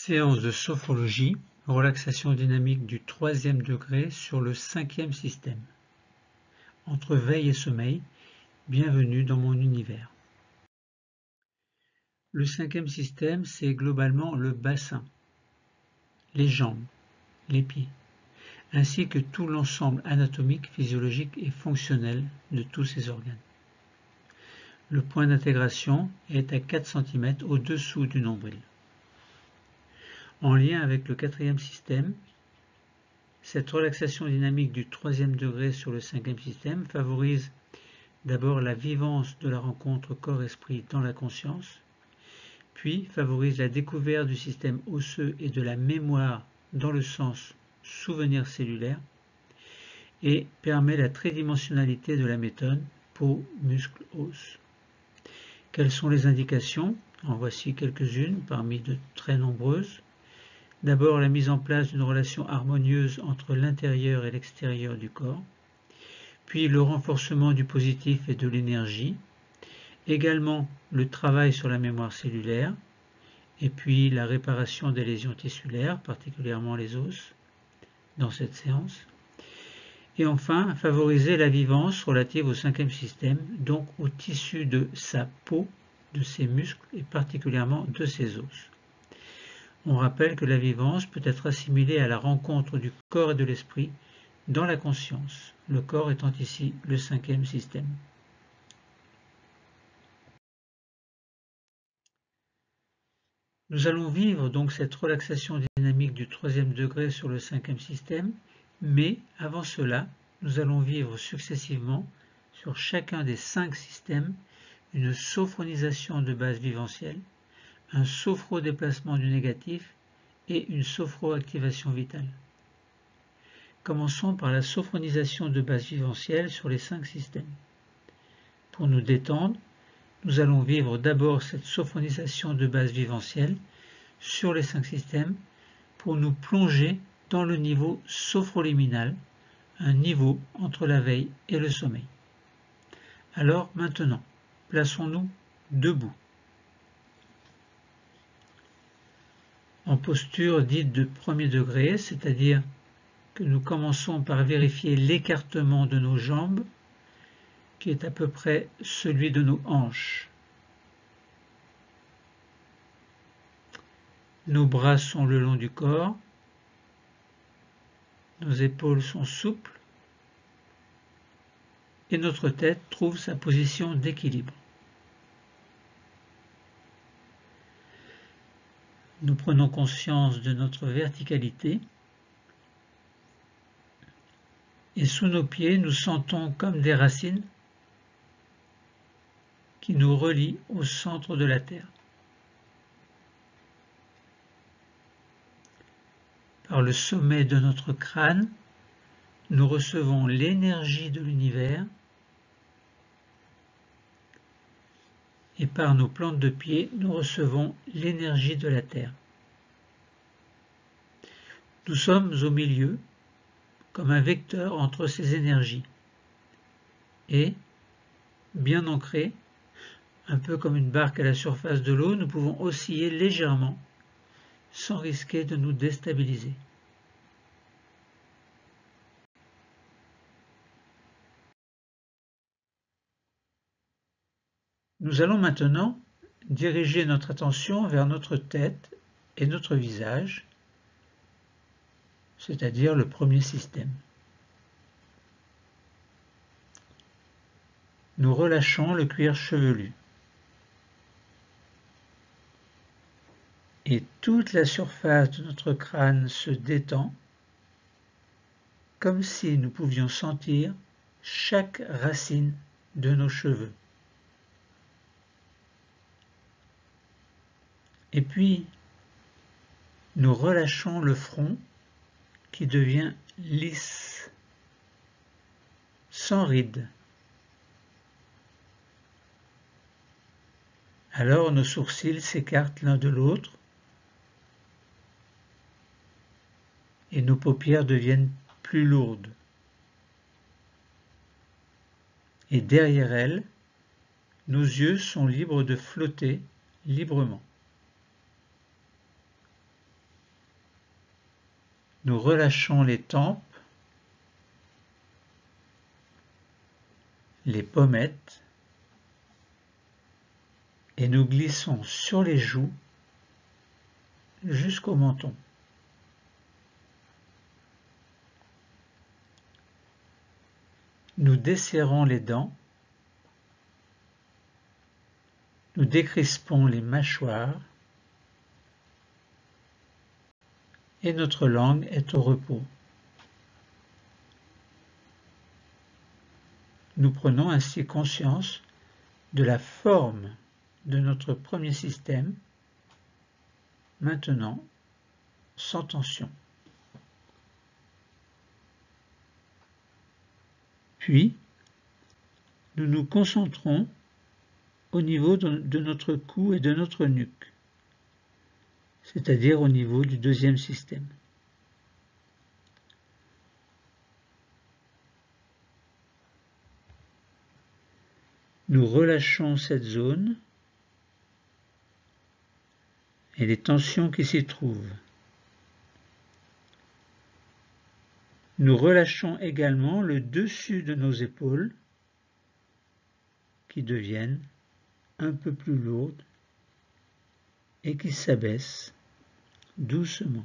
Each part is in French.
Séance de sophrologie, relaxation dynamique du 3e degré sur le 5e système. Entre veille et sommeil, bienvenue dans mon univers. Le 5e système, c'est globalement le bassin, les jambes, les pieds, ainsi que tout l'ensemble anatomique, physiologique et fonctionnel de tous ces organes. Le point d'intégration est à 4 cm au-dessous du nombril. En lien avec le 4e système, cette relaxation dynamique du 3e degré sur le 5e système favorise d'abord la vivance de la rencontre corps-esprit dans la conscience, puis favorise la découverte du système osseux et de la mémoire dans le sens souvenir cellulaire, et permet la tridimensionnalité de la méthode peau, muscle, os. Quelles sont les indications? En voici quelques-unes parmi de très nombreuses. D'abord, la mise en place d'une relation harmonieuse entre l'intérieur et l'extérieur du corps, puis le renforcement du positif et de l'énergie, également le travail sur la mémoire cellulaire, et puis la réparation des lésions tissulaires, particulièrement les os, dans cette séance. Et enfin, favoriser la vivance relative au 5e système, donc au tissu de sa peau, de ses muscles et particulièrement de ses os. On rappelle que la vivance peut être assimilée à la rencontre du corps et de l'esprit dans la conscience, le corps étant ici le 5e système. Nous allons vivre donc cette relaxation dynamique du 3e degré sur le 5e système, mais avant cela, nous allons vivre successivement sur chacun des 5 systèmes une sophronisation de base viventielle, un sophro-déplacement du négatif et une sophro-activation vitale. Commençons par la sophronisation de base viventielle sur les 5 systèmes. Pour nous détendre, nous allons vivre d'abord cette sophronisation de base viventielle sur les 5 systèmes pour nous plonger dans le niveau sophroliminal, un niveau entre la veille et le sommeil. Alors maintenant, plaçons-nous debout, en posture dite de 1er degré, c'est-à-dire que nous commençons par vérifier l'écartement de nos jambes, qui est à peu près celui de nos hanches. Nos bras sont le long du corps, nos épaules sont souples, et notre tête trouve sa position d'équilibre. Nous prenons conscience de notre verticalité, et sous nos pieds, nous sentons comme des racines qui nous relient au centre de la Terre. Par le sommet de notre crâne, nous recevons l'énergie de l'univers, et par nos plantes de pied, nous recevons l'énergie de la Terre. Nous sommes au milieu, comme un vecteur entre ces énergies, et, bien ancrés, un peu comme une barque à la surface de l'eau, nous pouvons osciller légèrement, sans risquer de nous déstabiliser. Nous allons maintenant diriger notre attention vers notre tête et notre visage, c'est-à-dire le 1er système. Nous relâchons le cuir chevelu. Et toute la surface de notre crâne se détend, comme si nous pouvions sentir chaque racine de nos cheveux. Et puis, nous relâchons le front qui devient lisse, sans rides. Alors nos sourcils s'écartent l'un de l'autre et nos paupières deviennent plus lourdes. Et derrière elles, nos yeux sont libres de flotter librement. Nous relâchons les tempes, les pommettes et nous glissons sur les joues jusqu'au menton. Nous desserrons les dents, nous décrispons les mâchoires et notre langue est au repos. Nous prenons ainsi conscience de la forme de notre premier système, maintenant sans tension. Puis, nous nous concentrons au niveau de notre cou et de notre nuque, c'est-à-dire au niveau du deuxième système. Nous relâchons cette zone et les tensions qui s'y trouvent. Nous relâchons également le dessus de nos épaules qui deviennent un peu plus lourdes et qui s'abaissent doucement.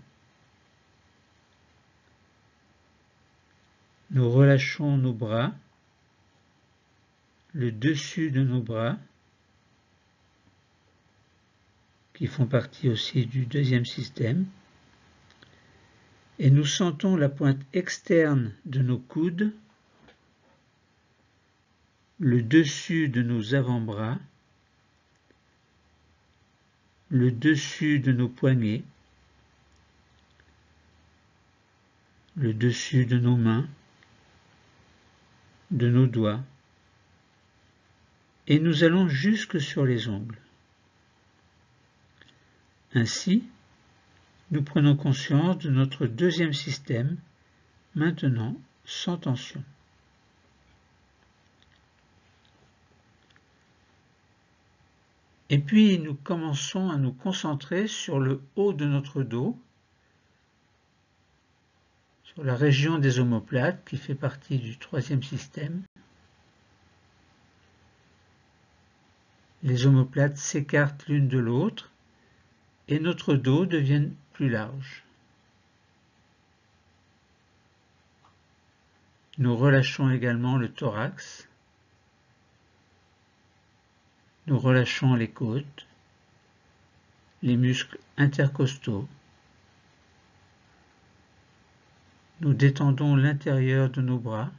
Nous relâchons nos bras, le dessus de nos bras qui font partie aussi du deuxième système, et nous sentons la pointe externe de nos coudes, le dessus de nos avant-bras, le dessus de nos poignets, le dessus de nos mains, de nos doigts, et nous allons jusque sur les ongles. Ainsi, nous prenons conscience de notre deuxième système, maintenant sans tension. Et puis nous commençons à nous concentrer sur le haut de notre dos, sur la région des omoplates qui fait partie du troisième système. Les omoplates s'écartent l'une de l'autre et notre dos devient plus large. Nous relâchons également le thorax. Nous relâchons les côtes, les muscles intercostaux. Nous détendons l'intérieur de nos bras,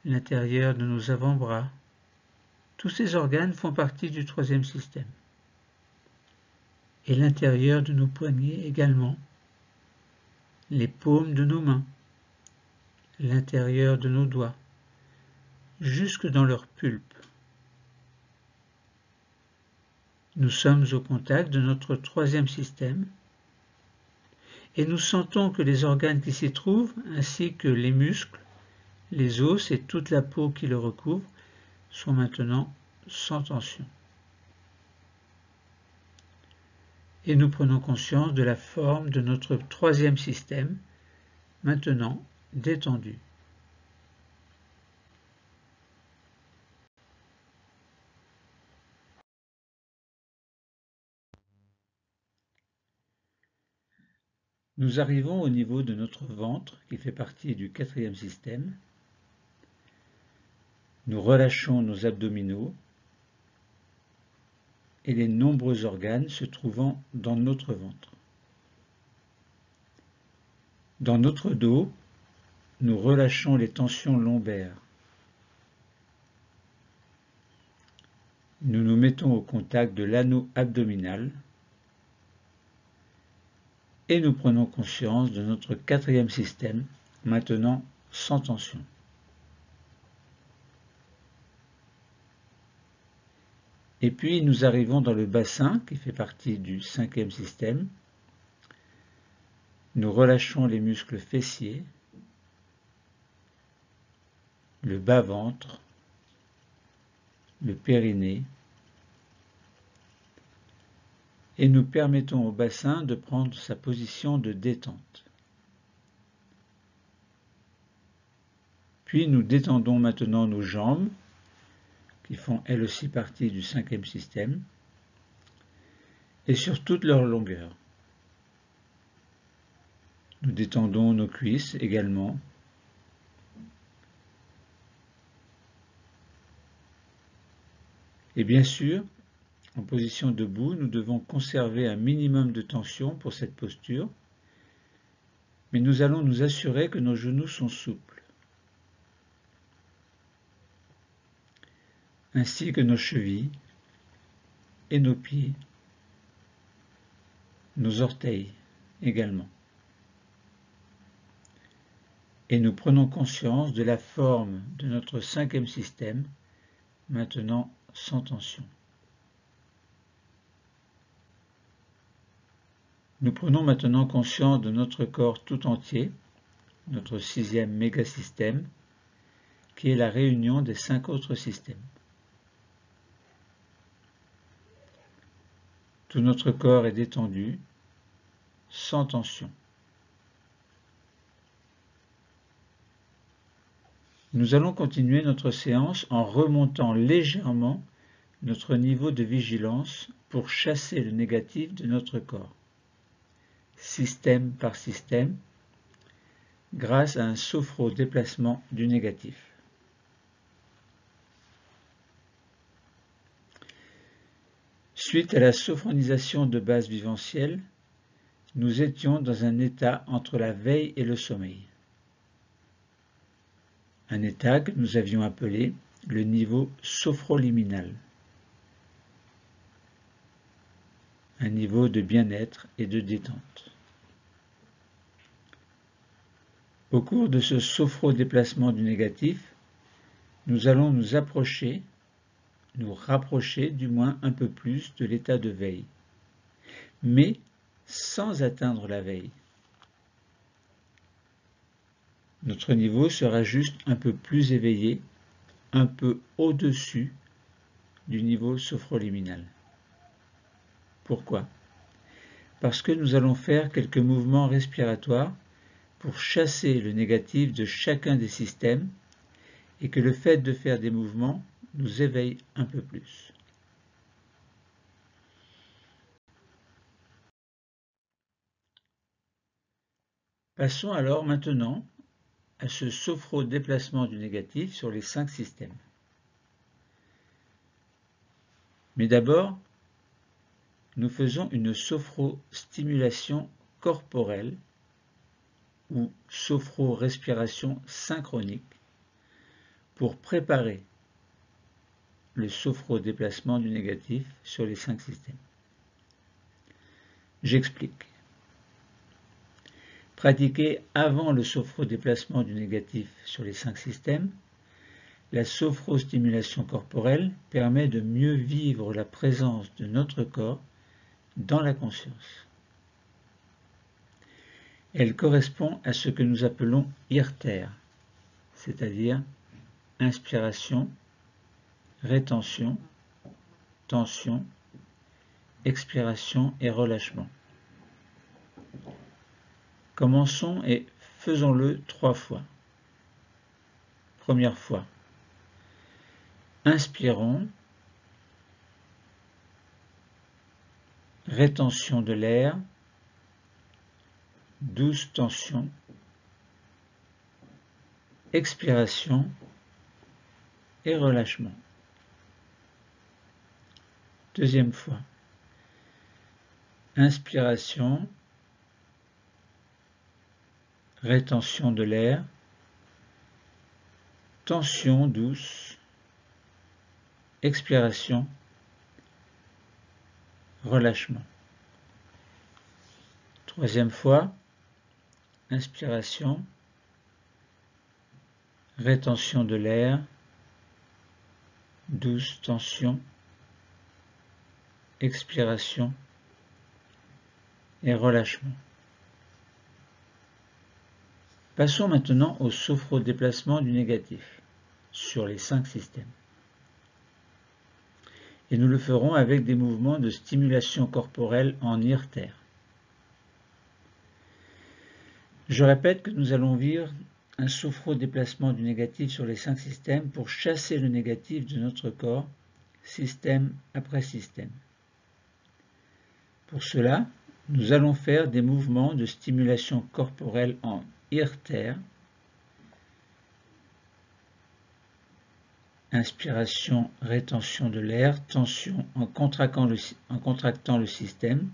l'intérieur de nos avant-bras. Tous ces organes font partie du troisième système. Et l'intérieur de nos poignets également, les paumes de nos mains, l'intérieur de nos doigts, jusque dans leur pulpe. Nous sommes au contact de notre troisième système et nous sentons que les organes qui s'y trouvent, ainsi que les muscles, les os et toute la peau qui le recouvre, sont maintenant sans tension. Et nous prenons conscience de la forme de notre troisième système, maintenant détendu. Nous arrivons au niveau de notre ventre, qui fait partie du quatrième système. Nous relâchons nos abdominaux et les nombreux organes se trouvant dans notre ventre. Dans notre dos, nous relâchons les tensions lombaires. Nous nous mettons au contact de l'anneau abdominal et nous prenons conscience de notre quatrième système, maintenant sans tension. Et puis nous arrivons dans le bassin qui fait partie du cinquième système. Nous relâchons les muscles fessiers, le bas-ventre, le périnée et nous permettons au bassin de prendre sa position de détente. Puis nous détendons maintenant nos jambes, qui font elles aussi partie du cinquième système, et sur toute leur longueur. Nous détendons nos cuisses également. Et bien sûr, en position debout, nous devons conserver un minimum de tension pour cette posture, mais nous allons nous assurer que nos genoux sont souples, ainsi que nos chevilles et nos pieds, nos orteils également. Et nous prenons conscience de la forme de notre cinquième système, maintenant sans tension. Nous prenons maintenant conscience de notre corps tout entier, notre sixième mégasystème, qui est la réunion des 5 autres systèmes. Tout notre corps est détendu, sans tension. Nous allons continuer notre séance en remontant légèrement notre niveau de vigilance pour chasser le négatif de notre corps, système par système, grâce à un sophro-déplacement du négatif. Suite à la sophronisation de base viventielle, nous étions dans un état entre la veille et le sommeil. Un état que nous avions appelé le niveau sophroliminal. Un niveau de bien-être et de détente. Au cours de ce sophro-déplacement du négatif, nous allons nous rapprocher du moins un peu plus de l'état de veille, mais sans atteindre la veille. Notre niveau sera juste un peu plus éveillé, un peu au-dessus du niveau sophroliminal. Pourquoi? Parce que nous allons faire quelques mouvements respiratoires pour chasser le négatif de chacun des systèmes et que le fait de faire des mouvements nous éveille un peu plus. Passons alors maintenant à ce sophro-déplacement du négatif sur les 5 systèmes. Mais d'abord, nous faisons une sophro-stimulation corporelle ou sophro-respiration synchronique pour préparer le sophro-déplacement du négatif sur les 5 systèmes. J'explique. Pratiquée avant le sophro-déplacement du négatif sur les 5 systèmes, la sophrostimulation corporelle permet de mieux vivre la présence de notre corps dans la conscience. Elle correspond à ce que nous appelons IRTER, c'est-à-dire inspiration, rétention, tension, expiration et relâchement. Commençons et faisons-le 3 fois. Première fois. Inspirons, rétention de l'air, douce tension, expiration et relâchement. Deuxième fois. Inspiration, rétention de l'air, tension douce, expiration, relâchement. Troisième fois, inspiration, rétention de l'air, douce tension, expiration et relâchement. Passons maintenant au sophro-déplacement du négatif sur les 5 systèmes. Et nous le ferons avec des mouvements de stimulation corporelle en IRTER. Je répète que nous allons vivre un sophro-déplacement du négatif sur les 5 systèmes pour chasser le négatif de notre corps, système après système. Pour cela, nous allons faire des mouvements de stimulation corporelle en IRTER. Inspiration, rétention de l'air, tension en contractant le système.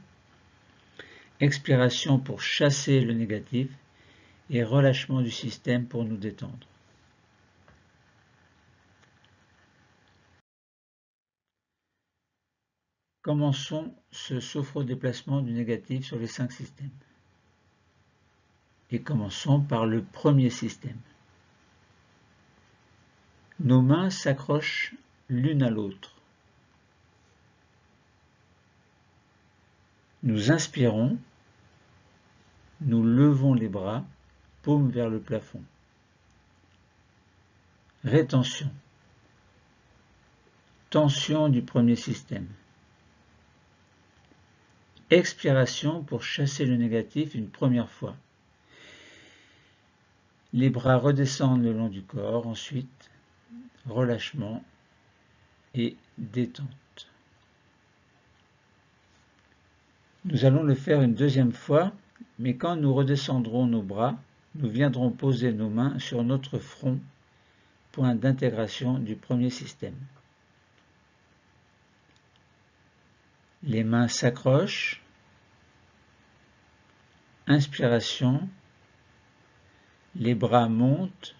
Expiration pour chasser le négatif et relâchement du système pour nous détendre. Commençons ce sophro-déplacement du négatif sur les 5 systèmes. Et commençons par le premier système. Nos mains s'accrochent l'une à l'autre. Nous inspirons, nous levons les bras, paume vers le plafond. Rétention. Tension du premier système. Expiration pour chasser le négatif une première fois. Les bras redescendent le long du corps, ensuite relâchement et détente. Nous allons le faire une deuxième fois, mais quand nous redescendrons nos bras, nous viendrons poser nos mains sur notre front, point d'intégration du premier système. Les mains s'accrochent. Inspiration. Les bras montent.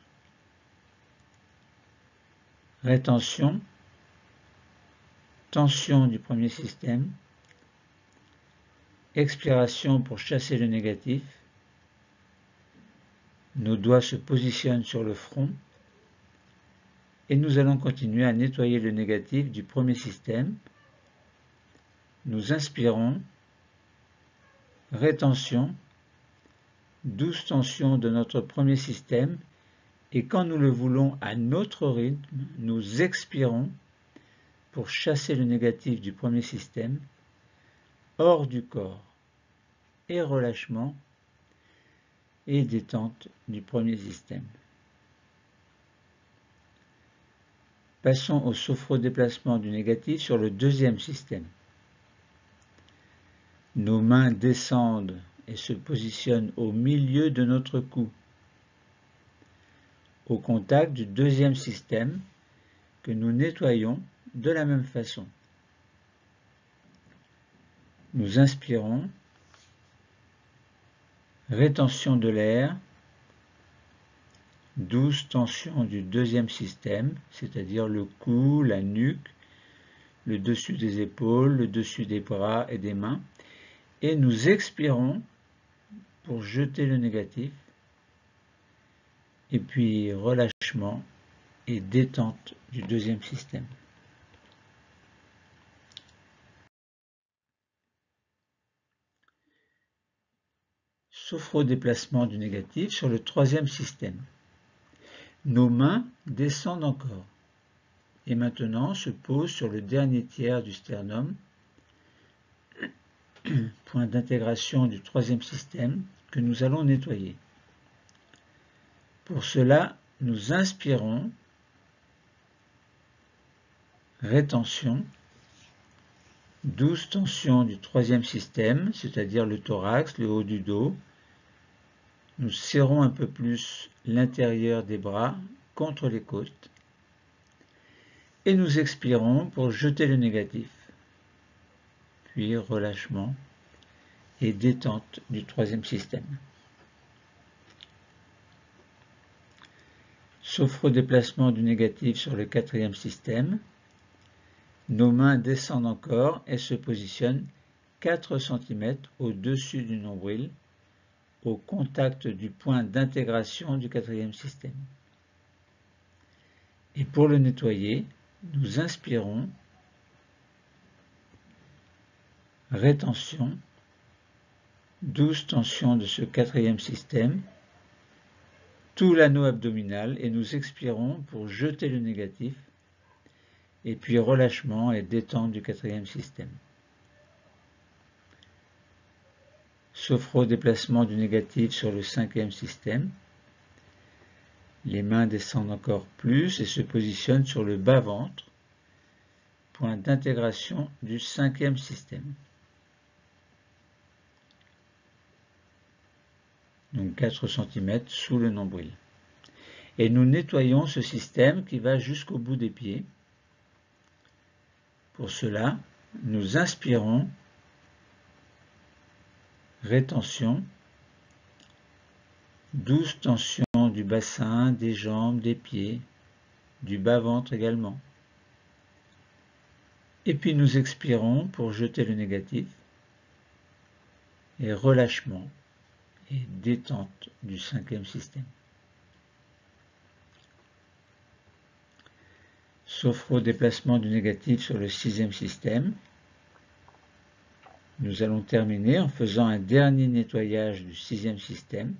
Rétention. Tension du premier système. Expiration pour chasser le négatif. Nos doigts se positionnent sur le front. Et nous allons continuer à nettoyer le négatif du premier système. Nous inspirons. Rétention. Douce tension de notre premier système, et quand nous le voulons à notre rythme, nous expirons pour chasser le négatif du premier système, hors du corps, et relâchement et détente du premier système. Passons au sophro-déplacement du négatif sur le deuxième système. Nos mains descendent et se positionne au milieu de notre cou, au contact du deuxième système que nous nettoyons de la même façon. Nous inspirons, rétention de l'air, douce tension du deuxième système, c'est-à-dire le cou, la nuque, le dessus des épaules, le dessus des bras et des mains, et nous expirons pour jeter le négatif, et puis relâchement et détente du deuxième système. Sophro-déplacement du négatif sur le troisième système. Nos mains descendent encore et maintenant se posent sur le dernier tiers du sternum, point d'intégration du troisième système que nous allons nettoyer. Pour cela, nous inspirons, rétention, douce tension du troisième système, c'est-à-dire le thorax, le haut du dos. Nous serrons un peu plus l'intérieur des bras contre les côtes. Et nous expirons pour jeter le négatif. Puis relâchement et détente du troisième système. Sophro-déplacement du négatif sur le quatrième système. Nos mains descendent encore et se positionnent 4 cm au-dessus du nombril, au contact du point d'intégration du quatrième système. Et pour le nettoyer, nous inspirons, rétention, douce tension de ce quatrième système, tout l'anneau abdominal, et nous expirons pour jeter le négatif, et puis relâchement et détente du quatrième système. Sophro-déplacement du négatif sur le cinquième système. Les mains descendent encore plus et se positionnent sur le bas-ventre, point d'intégration du cinquième système. Donc 4 cm sous le nombril. Et nous nettoyons ce système qui va jusqu'au bout des pieds. Pour cela, nous inspirons, rétention, douce tension du bassin, des jambes, des pieds, du bas-ventre également. Et puis nous expirons pour jeter le négatif et relâchement et détente du cinquième système. Sophro-déplacement du négatif sur le sixième système. Nous allons terminer en faisant un dernier nettoyage du sixième système.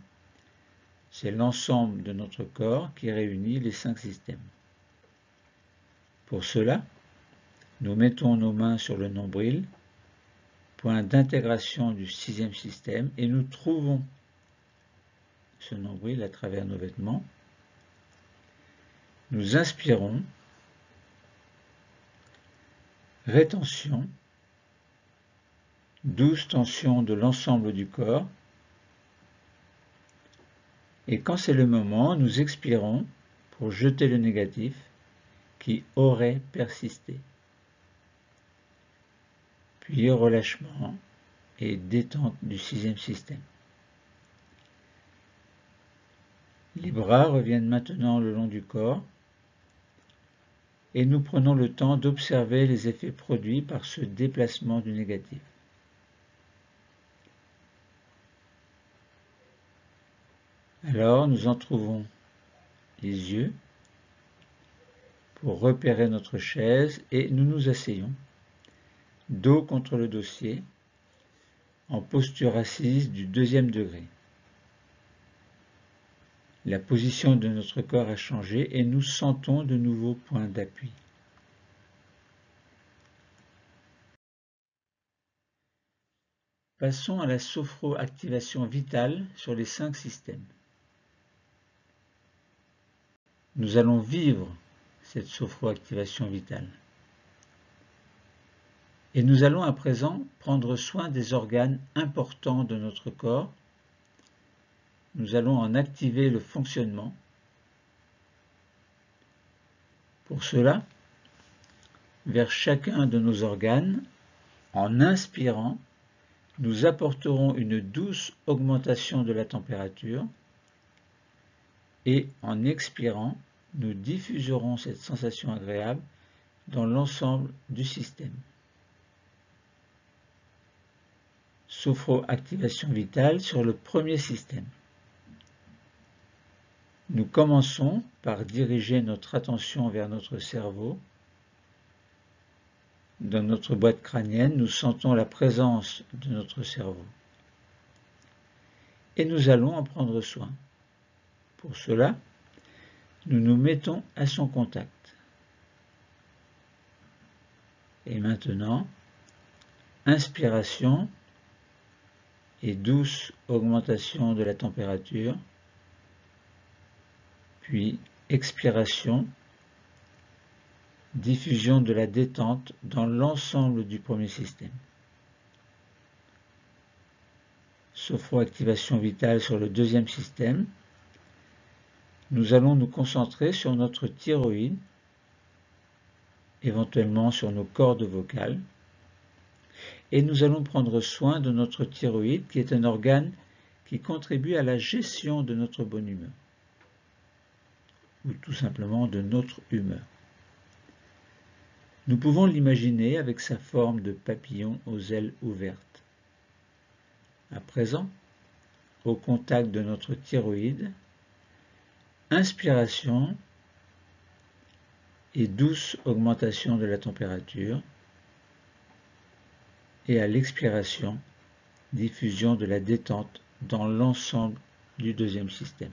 C'est l'ensemble de notre corps qui réunit les 5 systèmes. Pour cela, nous mettons nos mains sur le nombril, point d'intégration du sixième système, et nous trouvons ce nombril à travers nos vêtements. Nous inspirons, rétention, douce tension de l'ensemble du corps, et quand c'est le moment, nous expirons pour jeter le négatif qui aurait persisté. Puis relâchement et détente du sixième système. Les bras reviennent maintenant le long du corps et nous prenons le temps d'observer les effets produits par ce déplacement du négatif. Alors nous entrouvons les yeux pour repérer notre chaise et nous nous asseyons, dos contre le dossier, en posture assise du deuxième degré. La position de notre corps a changé et nous sentons de nouveaux points d'appui. Passons à la sophro-activation vitale sur les 5 systèmes. Nous allons vivre cette sophro-activation vitale. Et nous allons à présent prendre soin des organes importants de notre corps. Nous allons en activer le fonctionnement. Pour cela, vers chacun de nos organes, en inspirant, nous apporterons une douce augmentation de la température et en expirant, nous diffuserons cette sensation agréable dans l'ensemble du système. Sophro-activation vitale sur le premier système. Nous commençons par diriger notre attention vers notre cerveau. Dans notre boîte crânienne, nous sentons la présence de notre cerveau. Et nous allons en prendre soin. Pour cela, nous nous mettons à son contact. Et maintenant, inspiration et douce augmentation de la température, puis expiration, diffusion de la détente dans l'ensemble du premier système. Sophro-activation vitale sur le deuxième système. Nous allons nous concentrer sur notre thyroïde, éventuellement sur nos cordes vocales, et nous allons prendre soin de notre thyroïde qui est un organe qui contribue à la gestion de notre bonne humeur, ou tout simplement de notre humeur. Nous pouvons l'imaginer avec sa forme de papillon aux ailes ouvertes. À présent, au contact de notre thyroïde, inspiration et douce augmentation de la température, et à l'expiration, diffusion de la détente dans l'ensemble du deuxième système.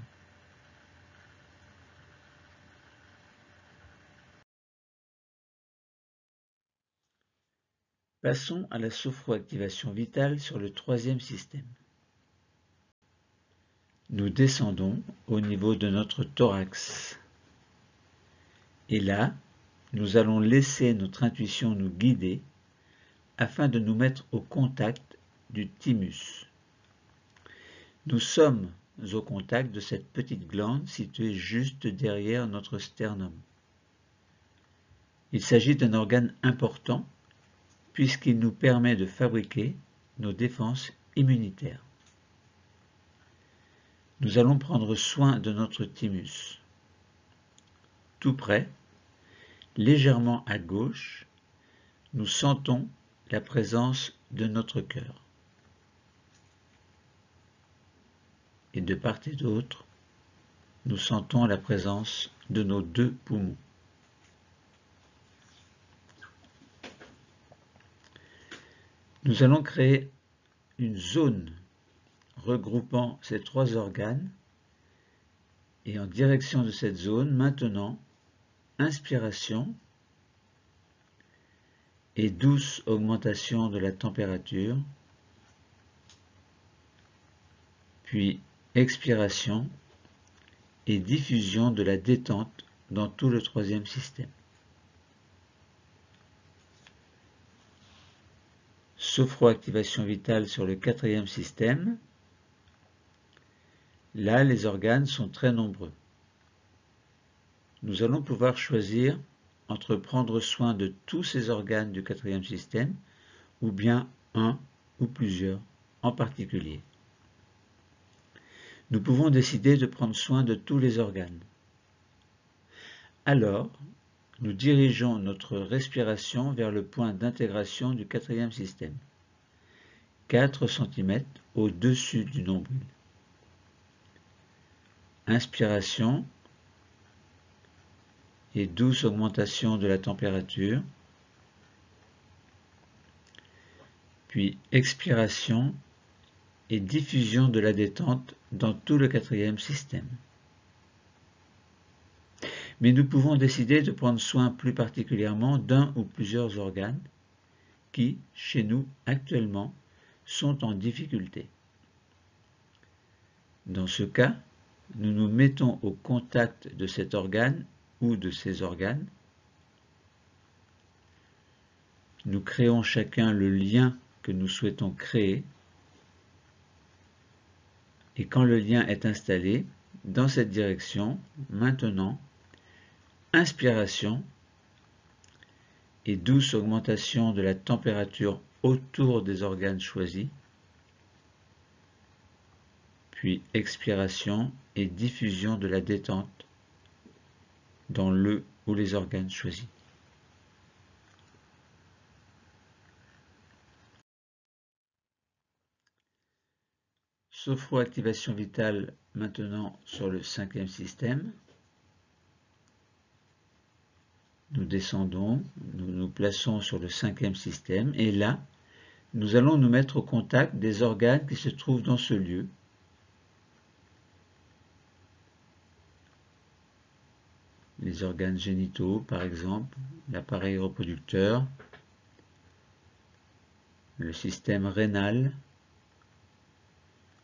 Passons à la sophroactivation vitale sur le troisième système. Nous descendons au niveau de notre thorax. Et là, nous allons laisser notre intuition nous guider afin de nous mettre au contact du thymus. Nous sommes au contact de cette petite glande située juste derrière notre sternum. Il s'agit d'un organe important puisqu'il nous permet de fabriquer nos défenses immunitaires. Nous allons prendre soin de notre thymus. Tout près, légèrement à gauche, nous sentons la présence de notre cœur. Et de part et d'autre, nous sentons la présence de nos deux poumons. Nous allons créer une zone regroupant ces trois organes et en direction de cette zone, maintenant, inspiration et douce augmentation de la température, puis expiration et diffusion de la détente dans tout le troisième système. Sophroactivation vitale sur le quatrième système. Là, les organes sont très nombreux. Nous allons pouvoir choisir entre prendre soin de tous ces organes du quatrième système ou bien un ou plusieurs en particulier. Nous pouvons décider de prendre soin de tous les organes. Alors, nous dirigeons notre respiration vers le point d'intégration du quatrième système, 4 cm au-dessus du nombril. Inspiration et douce augmentation de la température, puis expiration et diffusion de la détente dans tout le quatrième système. Mais nous pouvons décider de prendre soin plus particulièrement d'un ou plusieurs organes qui, chez nous, actuellement, sont en difficulté. Dans ce cas, nous nous mettons au contact de cet organe ou de ces organes. Nous créons chacun le lien que nous souhaitons créer. Et quand le lien est installé, dans cette direction, maintenant, inspiration et douce augmentation de la température autour des organes choisis, puis expiration et diffusion de la détente dans le ou les organes choisis. Sophroactivation vitale maintenant sur le cinquième système. Nous descendons, nous nous plaçons sur le cinquième système et là, nous allons nous mettre au contact des organes qui se trouvent dans ce lieu. Les organes génitaux, par exemple, l'appareil reproducteur, le système rénal,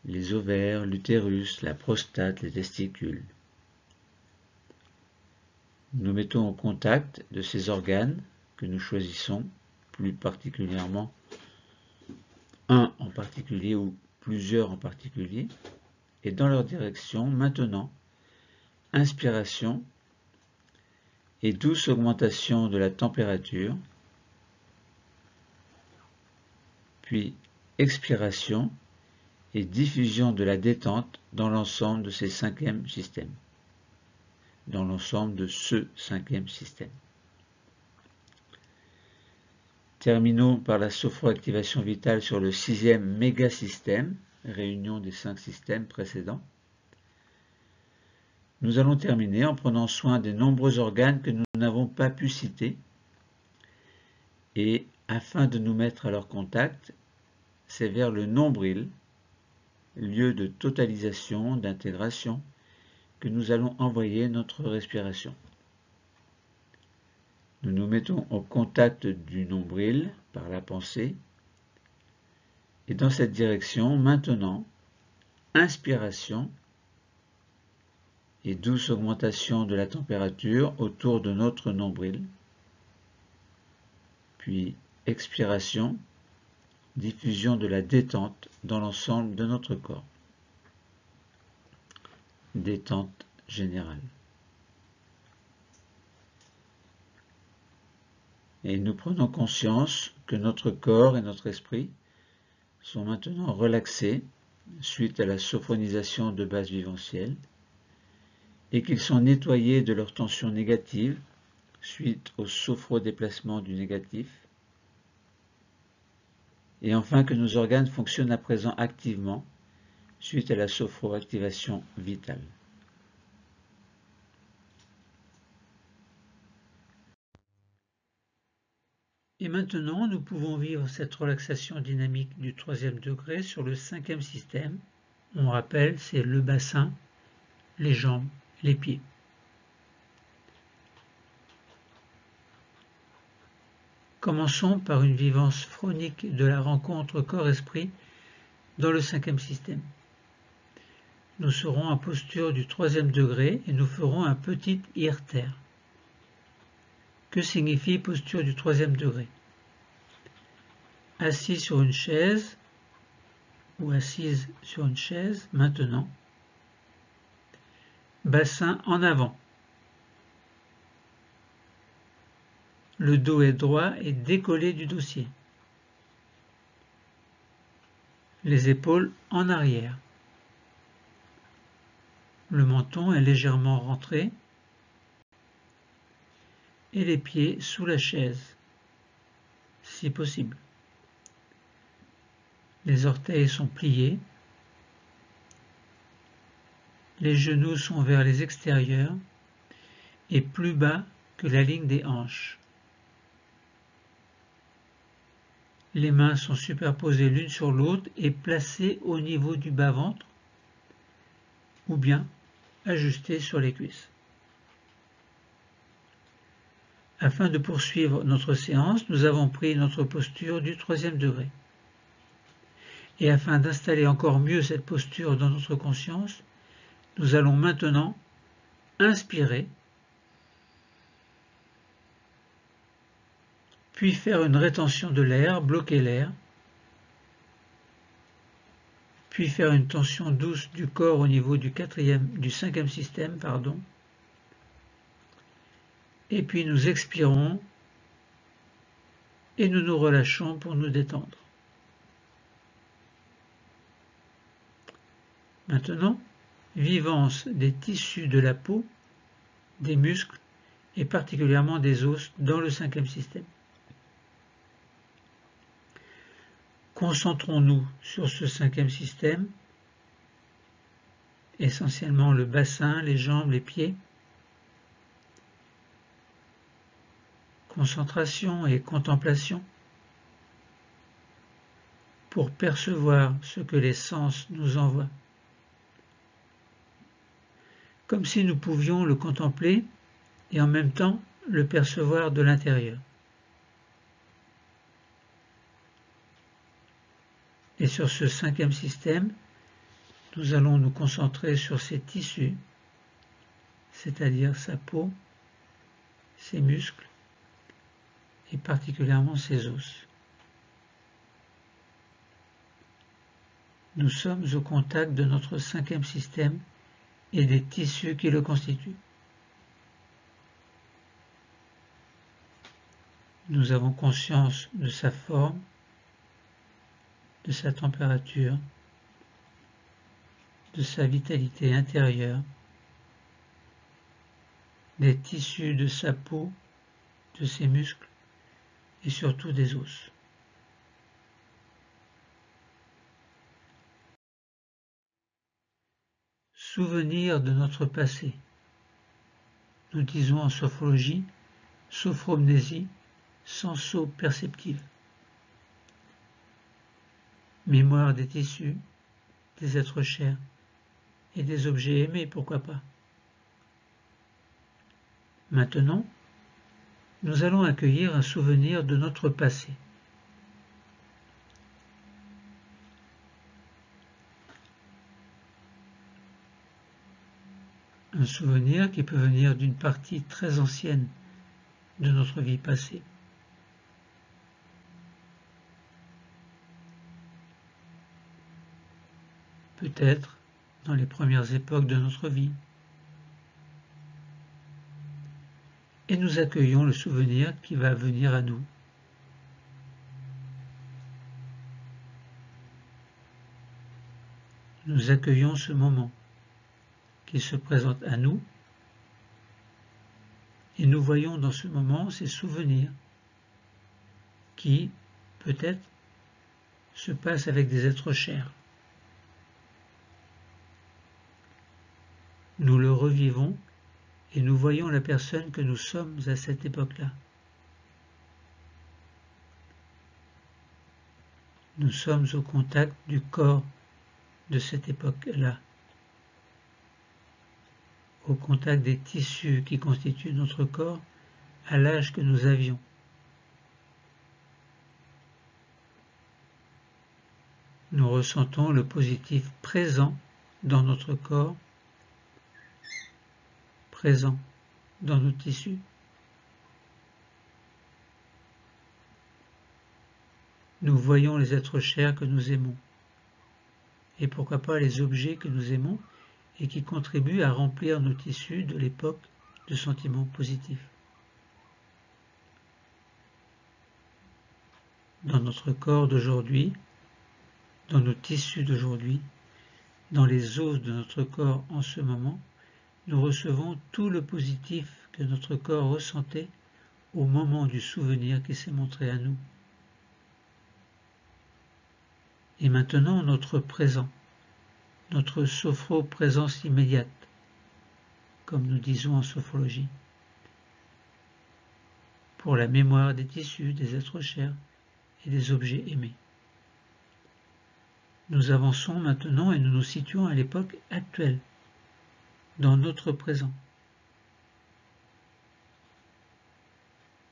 les ovaires, l'utérus, la prostate, les testicules. Nous mettons en contact de ces organes que nous choisissons, plus particulièrement un en particulier ou plusieurs en particulier, et dans leur direction, maintenant, inspiration et douce augmentation de la température, puis expiration et diffusion de la détente dans l'ensemble de ces cinquièmes systèmes, dans l'ensemble de ce cinquième système. Terminons par la sophroactivation vitale sur le sixième mégasystème, réunion des 5 systèmes précédents. Nous allons terminer en prenant soin des nombreux organes que nous n'avons pas pu citer et afin de nous mettre à leur contact, c'est vers le nombril, lieu de totalisation, d'intégration, que nous allons envoyer notre respiration. Nous nous mettons au contact du nombril par la pensée. Et dans cette direction, maintenant, inspiration et douce augmentation de la température autour de notre nombril. Puis expiration, diffusion de la détente dans l'ensemble de notre corps. Détente générale. Et nous prenons conscience que notre corps et notre esprit sont maintenant relaxés suite à la sophronisation de base viventielle et qu'ils sont nettoyés de leur tension négative suite au sophrodéplacement du négatif. Et enfin que nos organes fonctionnent à présent activement suite à la sophroactivation vitale. Et maintenant, nous pouvons vivre cette relaxation dynamique du 3e degré sur le 5e système. On rappelle, c'est le bassin, les jambes, les pieds. Commençons par une vivance phronique de la rencontre corps-esprit dans le 5e système. Nous serons en posture du 3e degré et nous ferons un petit irter. Que signifie posture du 3e degré? Assis sur une chaise ou assise sur une chaise, maintenant. Bassin en avant. Le dos est droit et décollé du dossier. Les épaules en arrière. Le menton est légèrement rentré et les pieds sous la chaise, si possible. Les orteils sont pliés. Les genoux sont vers les extérieurs et plus bas que la ligne des hanches. Les mains sont superposées l'une sur l'autre et placées au niveau du bas-ventre ou bien ajustées sur les cuisses. Afin de poursuivre notre séance, nous avons pris notre posture du 3e degré. Et afin d'installer encore mieux cette posture dans notre conscience, nous allons maintenant inspirer, puis faire une rétention de l'air, bloquer l'air, puis faire une tension douce du corps au niveau du 5e système, et puis nous expirons et nous nous relâchons pour nous détendre. Maintenant, vivance des tissus de la peau, des muscles et particulièrement des os dans le 5e système. Concentrons-nous sur ce 5e système, essentiellement le bassin, les jambes, les pieds. Concentration et contemplation pour percevoir ce que les sens nous envoient. Comme si nous pouvions le contempler et en même temps le percevoir de l'intérieur. Et sur ce 5e système, nous allons nous concentrer sur ses tissus, c'est-à-dire sa peau, ses muscles et particulièrement ses os. Nous sommes au contact de notre 5e système et des tissus qui le constituent. Nous avons conscience de sa forme, de sa température, de sa vitalité intérieure, des tissus de sa peau, de ses muscles et surtout des os. Souvenir de notre passé. Nous disons en sophrologie, sophromnésie, senso-perceptive. Mémoire des tissus, des êtres chers et des objets aimés, pourquoi pas. Maintenant, nous allons accueillir un souvenir de notre passé. Un souvenir qui peut venir d'une partie très ancienne de notre vie passée. Peut-être dans les premières époques de notre vie. Et nous accueillons le souvenir qui va venir à nous. Nous accueillons ce moment qui se présente à nous et nous voyons dans ce moment ces souvenirs qui, peut-être, se passent avec des êtres chers. Nous le revivons et nous voyons la personne que nous sommes à cette époque-là. Nous sommes au contact du corps de cette époque-là, au contact des tissus qui constituent notre corps à l'âge que nous avions. Nous ressentons le positif présent dans notre corps, présent dans nos tissus. Nous voyons les êtres chers que nous aimons, et pourquoi pas les objets que nous aimons et qui contribuent à remplir nos tissus de l'époque de sentiments positifs. Dans notre corps d'aujourd'hui, dans nos tissus d'aujourd'hui, dans les os de notre corps en ce moment, nous recevons tout le positif que notre corps ressentait au moment du souvenir qui s'est montré à nous. Et maintenant notre présent, notre sophro-présence immédiate, comme nous disons en sophrologie, pour la mémoire des tissus, des êtres chers et des objets aimés. Nous avançons maintenant et nous nous situons à l'époque actuelle, dans notre présent.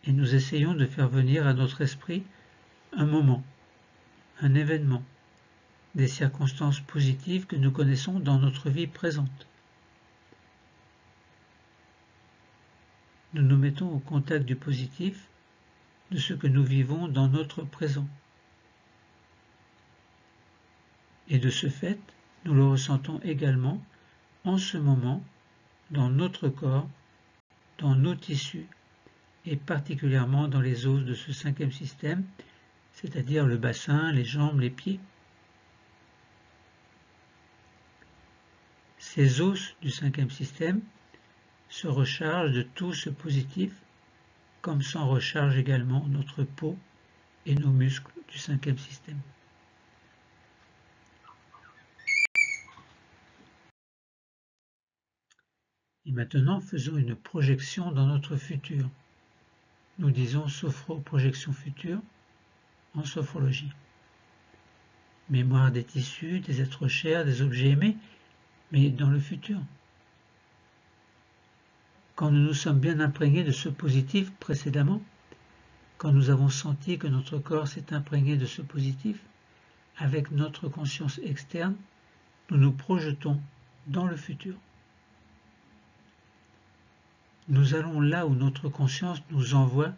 Et nous essayons de faire venir à notre esprit un moment, un événement, des circonstances positives que nous connaissons dans notre vie présente. Nous nous mettons au contact du positif, de ce que nous vivons dans notre présent. Et de ce fait, nous le ressentons également en ce moment dans notre corps, dans nos tissus, et particulièrement dans les os de ce cinquième système, c'est-à-dire le bassin, les jambes, les pieds. Ces os du cinquième système se rechargent de tout ce positif, comme s'en recharge également notre peau et nos muscles du cinquième système. Et maintenant, faisons une projection dans notre futur. Nous disons sophro-projection future en sophrologie. Mémoire des tissus, des êtres chers, des objets aimés, mais dans le futur. Quand nous nous sommes bien imprégnés de ce positif précédemment, quand nous avons senti que notre corps s'est imprégné de ce positif, avec notre conscience externe, nous nous projetons dans le futur. Nous allons là où notre conscience nous envoie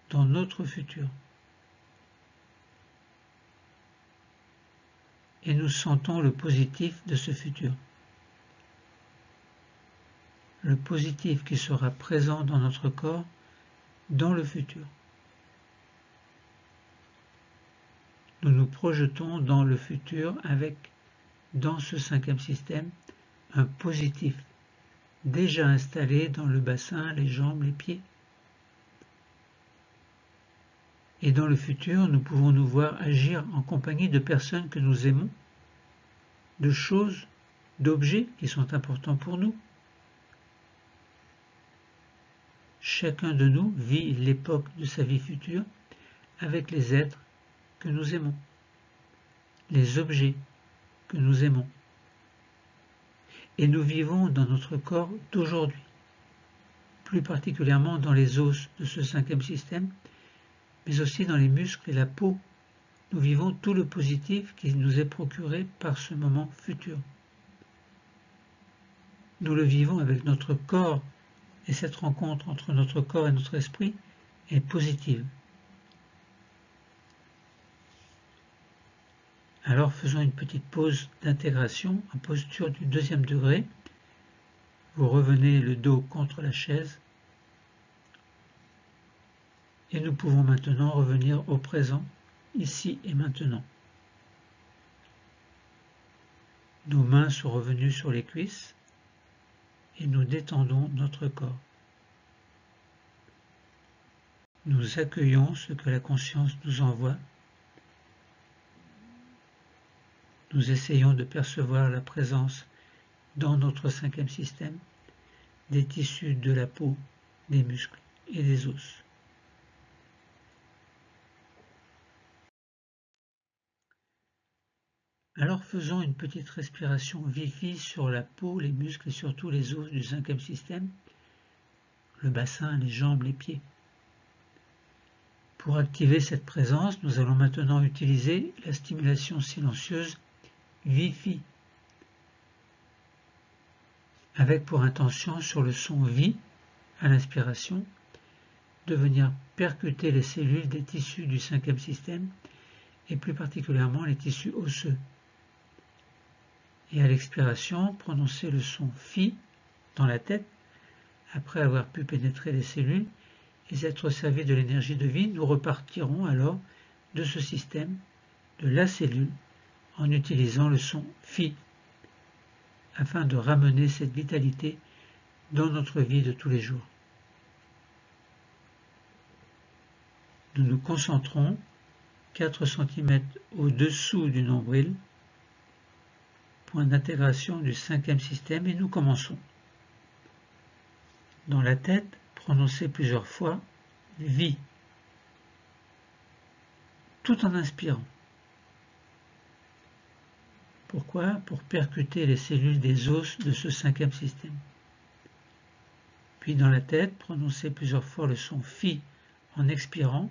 dans notre futur. Et nous sentons le positif de ce futur. Le positif qui sera présent dans notre corps dans le futur. Nous nous projetons dans le futur avec, dans ce cinquième système, un positif déjà installé dans le bassin, les jambes, les pieds. Et dans le futur, nous pouvons nous voir agir en compagnie de personnes que nous aimons, de choses, d'objets qui sont importants pour nous. Chacun de nous vit l'époque de sa vie future avec les êtres que nous aimons, les objets que nous aimons. Et nous vivons dans notre corps d'aujourd'hui. plus particulièrement dans les os de ce cinquième système, mais aussi dans les muscles et la peau. Nous vivons tout le positif qui nous est procuré par ce moment futur. Nous le vivons avec notre corps, et cette rencontre entre notre corps et notre esprit est positive. Alors faisons une petite pause d'intégration en posture du deuxième degré. Vous revenez le dos contre la chaise et nous pouvons maintenant revenir au présent, ici et maintenant. Nos mains sont revenues sur les cuisses et nous détendons notre corps. Nous accueillons ce que la conscience nous envoie. Nous essayons de percevoir la présence dans notre cinquième système des tissus de la peau, des muscles et des os. Alors faisons une petite respiration vive sur la peau, les muscles et surtout les os du cinquième système, le bassin, les jambes, les pieds. Pour activer cette présence, nous allons maintenant utiliser la stimulation silencieuse Wi-Fi, avec pour intention sur le son Vi à l'inspiration de venir percuter les cellules des tissus du cinquième système et plus particulièrement les tissus osseux. Et à l'expiration, prononcer le son Fi dans la tête après avoir pu pénétrer les cellules et être servis de l'énergie de vie. Nous repartirons alors de ce système, de la cellule, en utilisant le son Fi, afin de ramener cette vitalité dans notre vie de tous les jours. Nous nous concentrons 4 cm au-dessous du nombril, point d'intégration du cinquième système, et nous commençons. Dans la tête, prononcez plusieurs fois Vi, tout en inspirant. Pourquoi? Pour percuter les cellules des os de ce cinquième système. Puis dans la tête, prononcez plusieurs fois le son Fi en expirant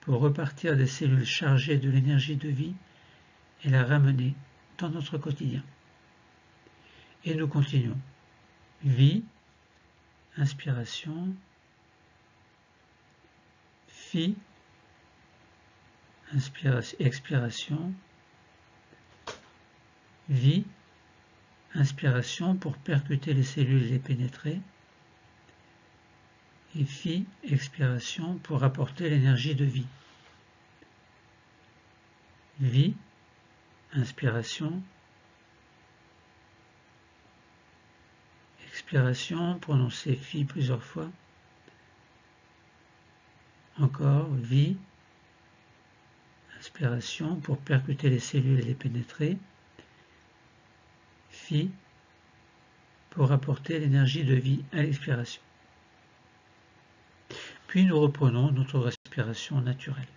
pour repartir des cellules chargées de l'énergie de vie et la ramener dans notre quotidien. Et nous continuons. Vi, inspiration, Fi, expiration, Vi, inspiration pour percuter les cellules et les pénétrer, et Fi, expiration pour apporter l'énergie de vie. Vi, inspiration, expiration, prononcez Fi plusieurs fois, encore Vi, inspiration pour percuter les cellules et les pénétrer, Fi pour apporter l'énergie de vie à l'expiration. Puis nous reprenons notre respiration naturelle.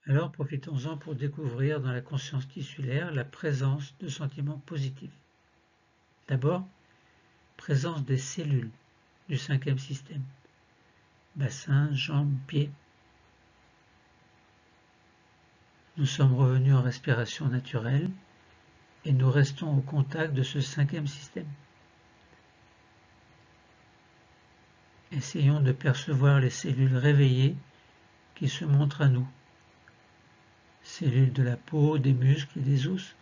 Alors profitons-en pour découvrir dans la conscience tissulaire la présence de sentiments positifs. D'abord, présence des cellules du cinquième système, bassin, jambes, pieds. Nous sommes revenus en respiration naturelle et nous restons au contact de ce cinquième système. Essayons de percevoir les cellules réveillées qui se montrent à nous. Cellules de la peau, des muscles et des os.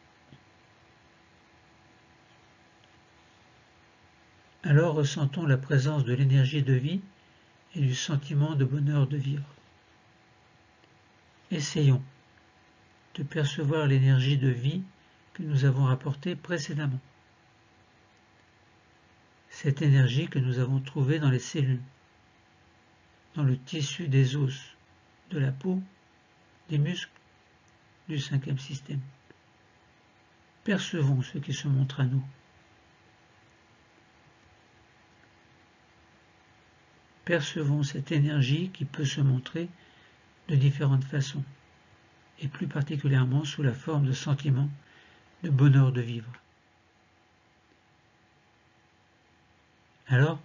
Alors ressentons la présence de l'énergie de vie et du sentiment de bonheur de vivre. Essayons de percevoir l'énergie de vie que nous avons apportée précédemment. Cette énergie que nous avons trouvée dans les cellules, dans le tissu des os, de la peau, des muscles, du cinquième système. Percevons ce qui se montre à nous. Percevons cette énergie qui peut se montrer de différentes façons, et plus particulièrement sous la forme de sentiments de bonheur de vivre. Alors,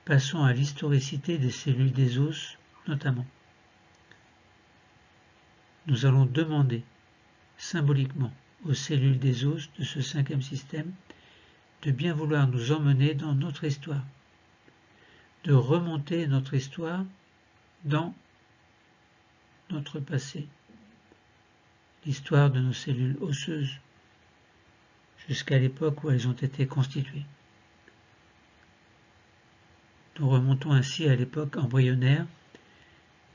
passons à l'historicité des cellules des os, notamment. Nous allons demander, symboliquement, aux cellules des os de ce cinquième système de bien vouloir nous emmener dans notre histoire, de remonter notre histoire dans notre passé, l'histoire de nos cellules osseuses, jusqu'à l'époque où elles ont été constituées. Nous remontons ainsi à l'époque embryonnaire,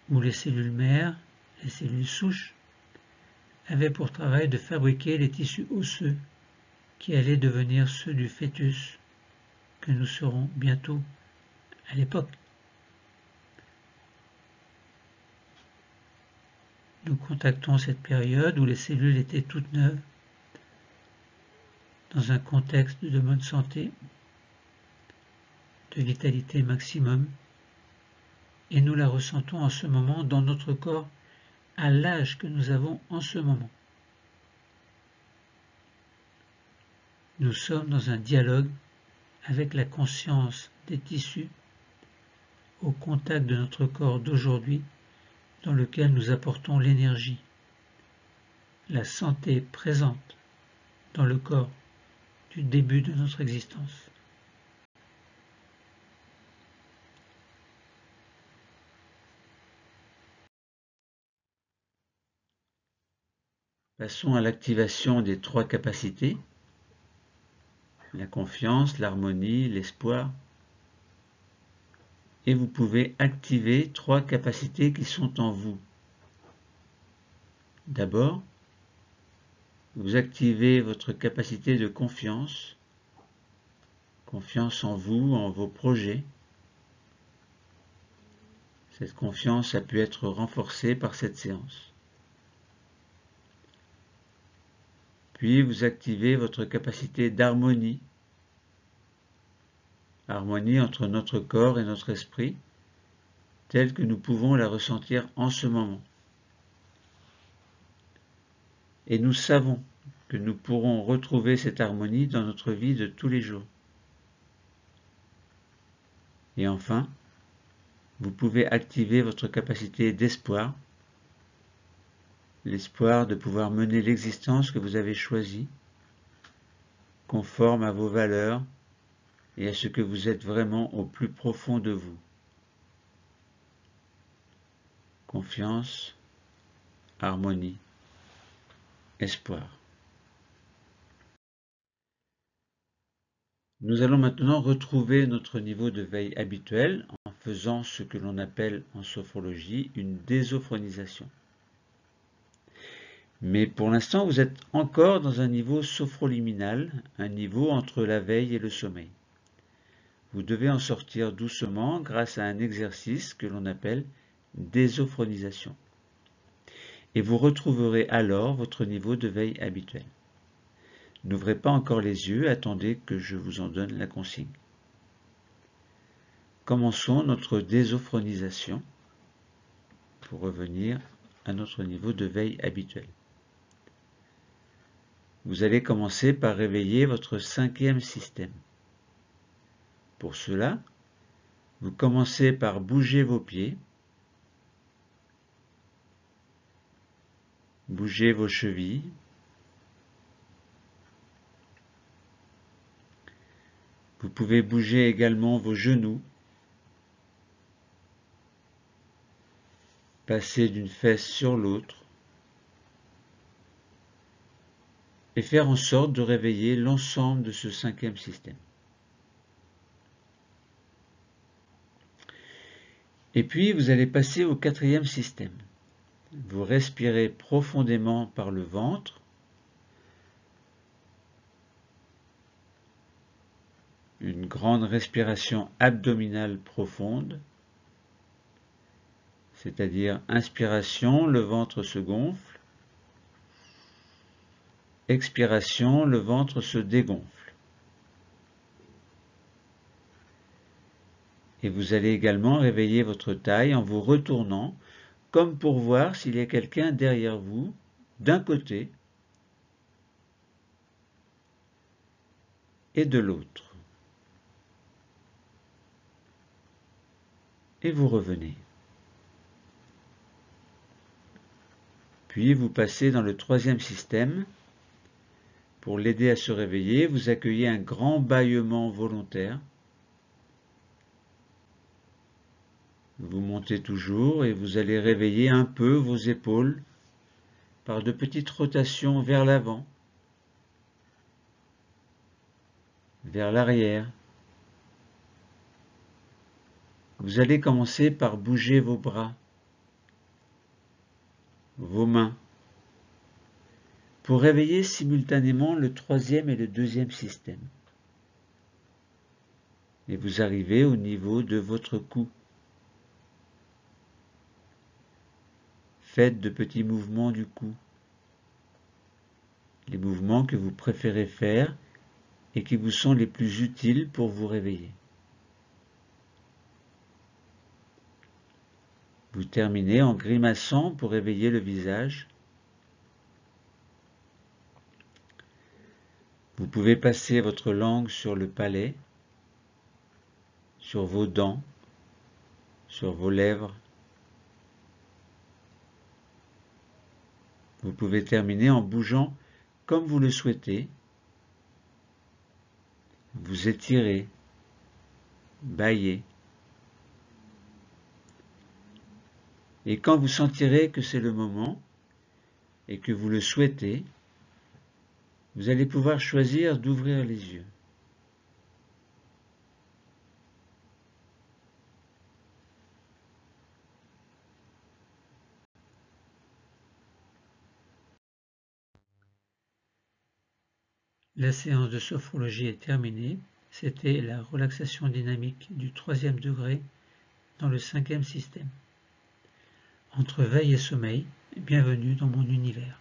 où les cellules mères, les cellules souches, avaient pour travail de fabriquer les tissus osseux qui allaient devenir ceux du fœtus que nous serons bientôt à l'époque. Nous contactons cette période où les cellules étaient toutes neuves, dans un contexte de bonne santé, de vitalité maximum, et nous la ressentons en ce moment dans notre corps à l'âge que nous avons en ce moment. Nous sommes dans un dialogue avec la conscience des tissus au contact de notre corps d'aujourd'hui dans lequel nous apportons l'énergie, la santé présente dans le corps du début de notre existence. Passons à l'activation des 3 capacités, la confiance, l'harmonie, l'espoir. Et vous pouvez activer 3 capacités qui sont en vous. D'abord, vous activez votre capacité de confiance en vous, en vos projets. Cette confiance a pu être renforcée par cette séance. Puis vous activez votre capacité d'harmonie, harmonie entre notre corps et notre esprit, telle que nous pouvons la ressentir en ce moment. Et nous savons que nous pourrons retrouver cette harmonie dans notre vie de tous les jours. Et enfin, vous pouvez activer votre capacité d'espoir, l'espoir de pouvoir mener l'existence que vous avez choisie, conforme à vos valeurs et à ce que vous êtes vraiment au plus profond de vous. Confiance, harmonie, espoir. Nous allons maintenant retrouver notre niveau de veille habituel en faisant ce que l'on appelle en sophrologie une désophronisation. Mais pour l'instant, vous êtes encore dans un niveau sophroliminal, un niveau entre la veille et le sommeil. Vous devez en sortir doucement grâce à un exercice que l'on appelle désophronisation. Et vous retrouverez alors votre niveau de veille habituel. N'ouvrez pas encore les yeux, attendez que je vous en donne la consigne. Commençons notre désophronisation pour revenir à notre niveau de veille habituel. Vous allez commencer par réveiller votre 5e système. Pour cela, vous commencez par bouger vos pieds, bouger vos chevilles, vous pouvez bouger également vos genoux, passer d'une fesse sur l'autre et faire en sorte de réveiller l'ensemble de ce 5e système. Et puis vous allez passer au 4e système. Vous respirez profondément par le ventre, une grande respiration abdominale profonde, c'est-à-dire inspiration, le ventre se gonfle, expiration, le ventre se dégonfle. Et vous allez également réveiller votre taille en vous retournant, comme pour voir s'il y a quelqu'un derrière vous, d'un côté et de l'autre. et vous revenez. Puis vous passez dans le troisième système. Pour l'aider à se réveiller, vous accueillez un grand bâillement volontaire. Vous montez toujours et vous allez réveiller un peu vos épaules par de petites rotations vers l'avant, vers l'arrière. Vous allez commencer par bouger vos bras, vos mains, pour réveiller simultanément le troisième et le deuxième système. Et vous arrivez au niveau de votre cou. Faites de petits mouvements du cou, les mouvements que vous préférez faire et qui vous sont les plus utiles pour vous réveiller. Vous terminez en grimaçant pour réveiller le visage. Vous pouvez passer votre langue sur le palais, sur vos dents, sur vos lèvres. Vous pouvez terminer en bougeant comme vous le souhaitez. Vous étirez, bâillez. Et quand vous sentirez que c'est le moment et que vous le souhaitez, vous allez pouvoir choisir d'ouvrir les yeux. La séance de sophrologie est terminée. C'était la relaxation dynamique du 3e degré dans le 5e système. Entre veille et sommeil, bienvenue dans mon univers.